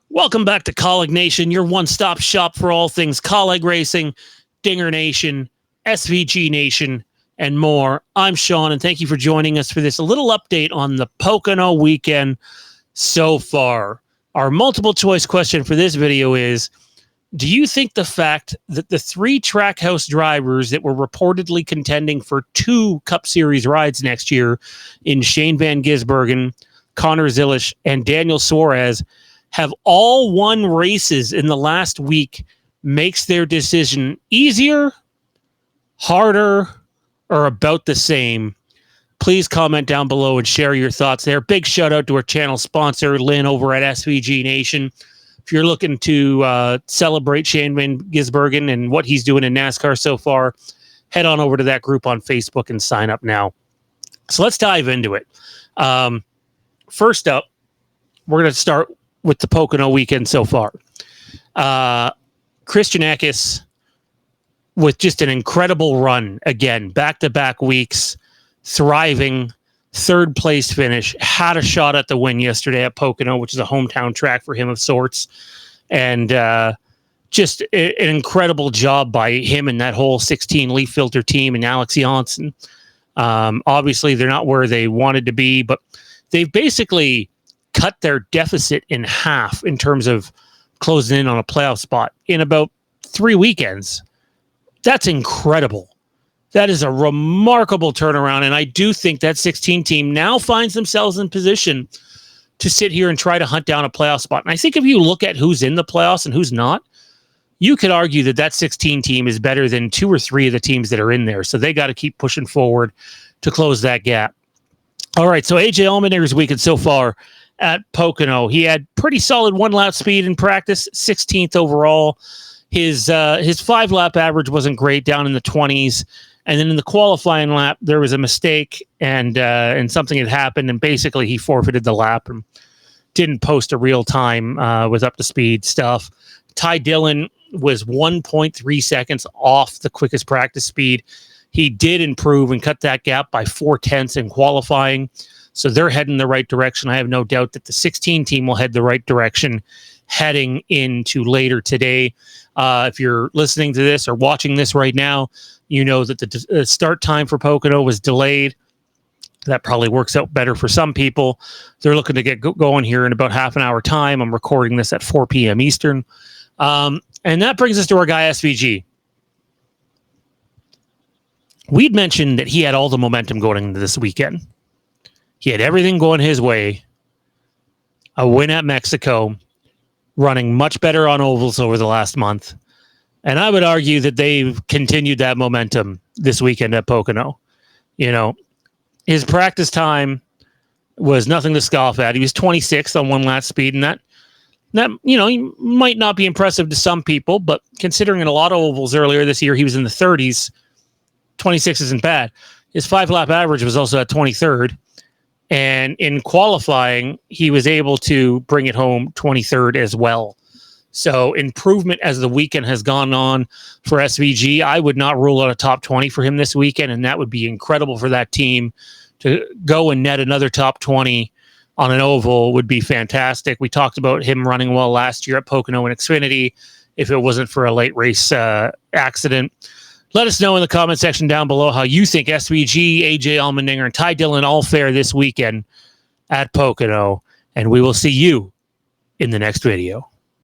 Welcome back to Kaulignation, your one-stop shop for all things Kaulig Racing, Dingernation, SVGNation, and more. I'm Sean, and thank you for joining us for this little update on the Pocono weekend so far. Our multiple-choice question for this video is, do you think the fact that the three Trackhouse drivers that were reportedly contending for 2 Cup Series rides next year in Shane Van Gisbergen, Connor Zilisch, and Daniel Suarez have all won races in the last week makes their decision easier, harder, or about the same? Please comment down below and share your thoughts there. Big shout out to our channel sponsor, Lynn, over at SVG Nation. If you're looking to celebrate Shane Van Gisbergen and what he's doing in NASCAR so far, head on over to that group on Facebook and sign up now. So let's dive into it. First up, we're going to start with the Pocono weekend so far. Christian Eckes with just an incredible run again, back-to-back weeks, thriving, third place finish, had a shot at the win yesterday at Pocono, which is a hometown track for him of sorts. And just an incredible job by him and that whole 16 Leaf Filter team and Alex Janssen. Obviously, they're not where they wanted to be, but they've basically cut their deficit in half in terms of closing in on a playoff spot in about 3 weekends. That's incredible. That is a remarkable turnaround, and I do think that 16 team now finds themselves in position to sit here and try to hunt down a playoff spot. And I think if you look at who's in the playoffs and who's not, you could argue that that 16 team is better than 2 or 3 of the teams that are in there. So they got to keep pushing forward to close that gap. All right, so AJ Allmeninger's weekend so far at Pocono. He had pretty solid one-lap speed in practice, 16th overall. His 5-lap average wasn't great, down in the 20s. And then in the qualifying lap, there was a mistake and something had happened, and basically he forfeited the lap and didn't post a real time with up-to-speed stuff. Ty Dillon was 1.3 seconds off the quickest practice speed. He did improve and cut that gap by 0.4 in qualifying. So they're heading the right direction. I have no doubt that the 16 team will head the right direction heading into later today. If you're listening to this or watching this right now, you know that the start time for Pocono was delayed. That probably works out better for some people. They're looking to get going here in about half an hour time. I'm recording this at 4 p.m. Eastern. And that brings us to our guy, SVG. We'd mentioned that he had all the momentum going into this weekend. He had everything going his way. A win at Mexico, running much better on ovals over the last month. And I would argue that they've continued that momentum this weekend at Pocono. You know, his practice time was nothing to scoff at. He was 26th on one-lap speed, and that you know, he might not be impressive to some people, but considering in a lot of ovals earlier this year he was in the 30s, 26 isn't bad. His 5-lap average was also at 23rd. And in qualifying, he was able to bring it home 23rd as well. So improvement as the weekend has gone on for SVG. I would not rule out a top 20 for him this weekend, and that would be incredible for that team to go and net another top 20 on an oval would be fantastic. We talked about him running well last year at Pocono and Xfinity if it wasn't for a late race accident. Let us know in the comment section down below how you think SVG, AJ Allmeninger, and Ty Dillon all fare this weekend at Pocono. And we will see you in the next video.